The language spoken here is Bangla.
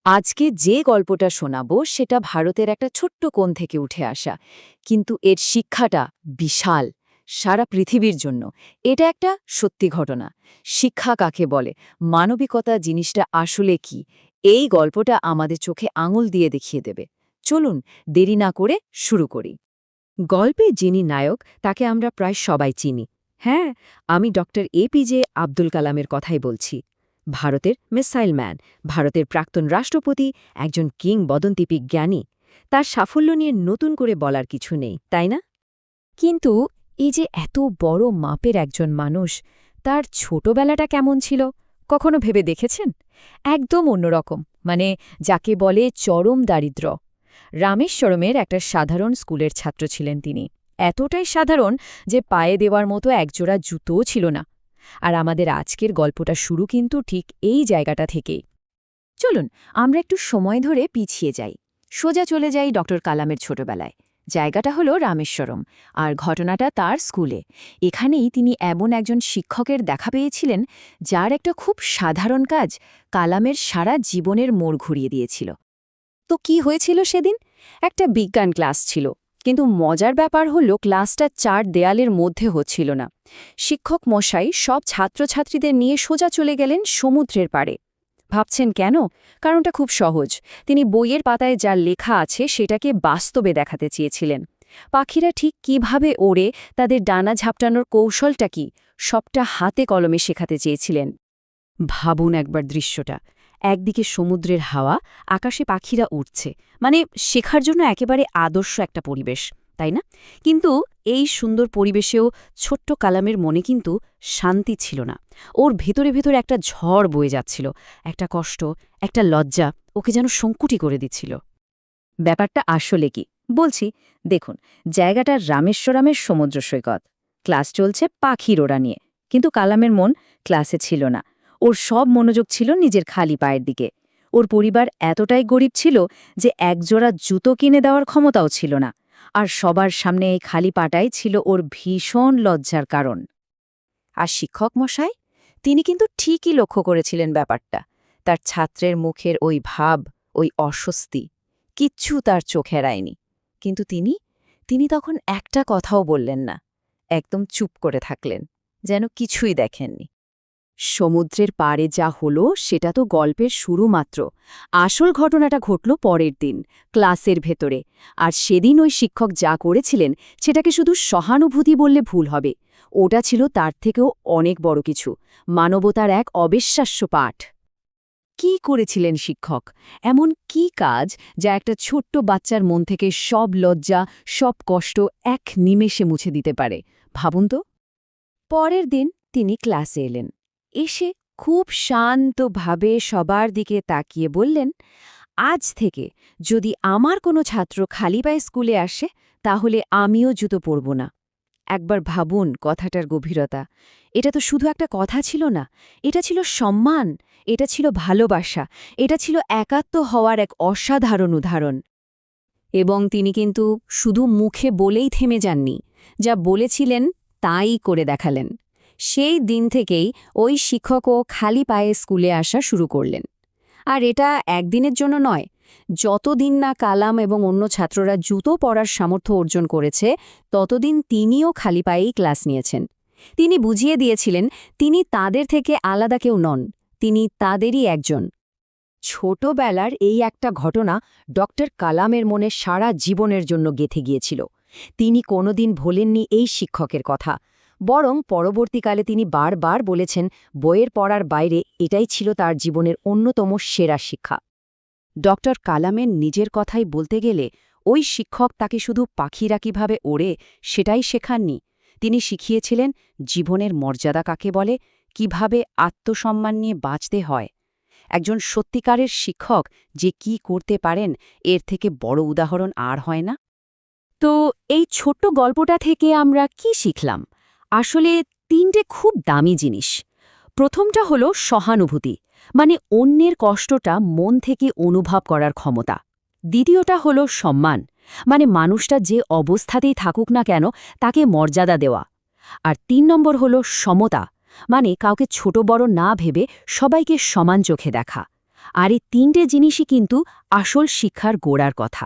আজকে যে গল্পটা শোনাবো সেটা ভারতের একটা ছোট্ট কোণ থেকে উঠে আসা, কিন্তু এর শিক্ষাটা বিশাল, সারা পৃথিবীর জন্য। এটা একটা সত্যি ঘটনা। শিক্ষা কাকে বলে, মানবিকতা জিনিসটা আসলে কি, এই গল্পটা আমাদের চোখে আঙুল দিয়ে দেখিয়ে দেবে। চলুন দেরি না করে শুরু করি। গল্পে যিনি নায়ক তাকে আমরা প্রায় সবাই চিনি। হ্যাঁ, আমি ডক্টর এপিজে আব্দুল কালামের কথাই বলছি। ভারতের মিসাইল ম্যান, ভারতের প্রাক্তন রাষ্ট্রপতি, একজন কিংবদন্তি বিজ্ঞানী। তার সাফল্য নিয়ে নতুন করে বলার কিছু নেই, তাই না? কিন্তু এই যে এত বড় মাপের একজন মানুষ, তার ছোটবেলাটা কেমন ছিল কখনো ভেবে দেখেছেন? একদম অন্যরকম, মানে যাকে বলে চরম দারিদ্র্য। রামেশ্বরমের একটা সাধারণ স্কুলের ছাত্র ছিলেন তিনি। এতটাই সাধারণ যে পায়ে দেওয়ার মতো একজোড়া জুতোও ছিল না। আর আমাদের আজকের গল্পটা শুরু কিন্তু ঠিক এই জায়গাটা থেকেই। চলুন আমরা একটু সময় ধরে পিছিয়ে যাই, সোজা চলে যাই ডক্টর কালামের ছোটবেলায়। জায়গাটা হলো রামেশ্বরম, আর ঘটনাটা তার স্কুলে। এখানেই তিনি এমন একজন শিক্ষকের দেখা পেয়েছিলেন যার একটা খুব সাধারণ কাজ কালামের সারা জীবনের মোড় ঘুরিয়ে দিয়েছিল। তো কি হয়েছিল সেদিন? একটা বিজ্ঞান ক্লাস ছিল, কিন্তু মজার ব্যাপার হলো ক্লাসটা চার দেয়ালের মধ্যে হচ্ছিল না। শিক্ষক মশাই সব ছাত্রছাত্রীদের নিয়ে সোজা চলে গেলেন সমুদ্রের পাড়ে। ভাবছেন কেন? কারণটা খুব সহজ। তিনি বইয়ের পাতায় যা লেখা আছে সেটাকে বাস্তবে দেখাতে চেয়েছিলেন। পাখিরা ঠিক কিভাবে ওড়ে, তাদের ডানা ঝাপটানোর কৌশলটা কি, সবটা হাতে কলমে শেখাতে চেয়েছিলেন। ভাবুন একবার দৃশ্যটা। একদিকে সমুদ্রের হাওয়া, আকাশে পাখিরা উড়ছে, মানে শেখার জন্য একেবারে আদর্শ একটা পরিবেশ, তাই না? কিন্তু এই সুন্দর পরিবেশেও ছোট্ট কালামের মনে কিন্তু শান্তি ছিল না। ওর ভেতরে ভেতরে একটা ঝড় বয়ে যাচ্ছিল, একটা কষ্ট, একটা লজ্জা ওকে যেন সংকুটি করে দিচ্ছিল। ব্যাপারটা আসলে কি বলছি, দেখুন। জায়গাটা রামেশ্বরমের সমুদ্র সৈকত। ক্লাস চলছে পাখির ওড়া নিয়ে, কিন্তু কালামের মন ক্লাসে ছিল না। ওর সব মনোযোগ ছিল নিজের খালি পায়ের দিকে। ওর পরিবার এতটাই গরিব ছিল যে একজোড়া জুতো কিনে দেওয়ার ক্ষমতাও ছিল না। আর সবার সামনে এই খালি পাটাই ছিল ওর ভীষণ লজ্জার কারণ। আর শিক্ষক মশাই, তিনি কিন্তু ঠিকই লক্ষ্য করেছিলেন ব্যাপারটা। তার ছাত্রের মুখের ওই ভাব, ওই অস্বস্তি, কিচ্ছু তার চোখে এড়ায়নি। কিন্তু তিনি তখন একটা কথাও বললেন না। একদম চুপ করে থাকলেন, যেন কিছুই দেখেননি। সমুদ্রের পাড়ে যা হলো সেটা তো গল্পের শুরু মাত্র। আসল ঘটনাটা ঘটল পরের দিন, ক্লাসের ভেতরে। আর সেদিন ওই শিক্ষক যা করেছিলেন সেটাকে শুধু সহানুভূতি বললে ভুল হবে। ওটা ছিল তার থেকেও অনেক বড় কিছু, মানবতার এক অবিশ্বাস্য পাঠ। কি করেছিলেন শিক্ষক? এমন কি কাজ যা একটা ছোট্ট বাচ্চার মন থেকে সব লজ্জা, সব কষ্ট এক নিমেষে মুছে দিতে পারে? ভাবুন তো। পরের দিন তিনি ক্লাসে এলেন। এসে খুব শান্তভাবে সবার দিকে তাকিয়ে বললেন, আজ থেকে যদি আমার কোনো ছাত্র খালি পায়ে স্কুলে আসে, তাহলে আমিও জুতো পরব না। একবার ভাবুন কথাটার গভীরতা। এটা তো শুধু একটা কথা ছিল না, এটা ছিল সম্মান, এটা ছিল ভালোবাসা, এটা ছিল একাত্ম হওয়ার এক অসাধারণ উদাহরণ। এবং তিনি কিন্তু শুধু মুখে বলেই থেমে যাননি, যা বলেছিলেন তাই করে দেখালেন। সেই দিন থেকেই ওই শিক্ষকও খালি পায়ে স্কুলে আসা শুরু করলেন। আর এটা একদিনের জন্য নয়। যতদিন না কালাম এবং অন্য ছাত্ররা জুতো পরার সামর্থ্য অর্জন করেছে, ততদিন তিনিও খালি পায়েই ক্লাস নিয়েছেন। তিনি বুঝিয়ে দিয়েছিলেন তিনি তাদের থেকে আলাদা কেউ নন, তিনি তাদেরই একজন। ছোটবেলার এই একটা ঘটনা ডক্টর কালামের মনে সারা জীবনের জন্য গেঁথে গিয়েছিল। তিনি কোনোদিন ভোলেননি এই শিক্ষকের কথা। বরং পরবর্তীকালে তিনি বারবার বলেছেন, বইয়ের পড়ার বাইরে এটাই ছিল তার জীবনের অন্যতম সেরা শিক্ষা। ডক্টর কালামের নিজের কথাই বলতে গেলে ওই শিক্ষক তাকে শুধু পাখিরা কিভাবে ওড়ে সেটাই শেখাননি। তিনি শিখিয়েছিলেন জীবনের মর্যাদা কাকে বলে, কিভাবে আত্মসম্মান নিয়ে বাঁচতে হয়। একজন সত্যিকারের শিক্ষক যে কি করতে পারেন, এর থেকে বড় উদাহরণ আর হয় না। তো এই ছোট্ট গল্পটা থেকে আমরা কি শিখলাম? আসলে তিনটে খুব দামি জিনিস। প্রথমটা হলো সহানুভূতি, মানে অন্যের কষ্টটা মন থেকে অনুভব করার ক্ষমতা। দ্বিতীয়টা হলো সম্মান, মানে মানুষটা যে অবস্থাতেই থাকুক না কেন তাকে মর্যাদা দেওয়া। আর ৩ নম্বর হলো সমতা, মানে কাউকে ছোট বড় না ভেবে সবাইকে সমান চোখে দেখা। আর এই তিনটে জিনিসই কিন্তু আসল শিক্ষার গোড়ার কথা।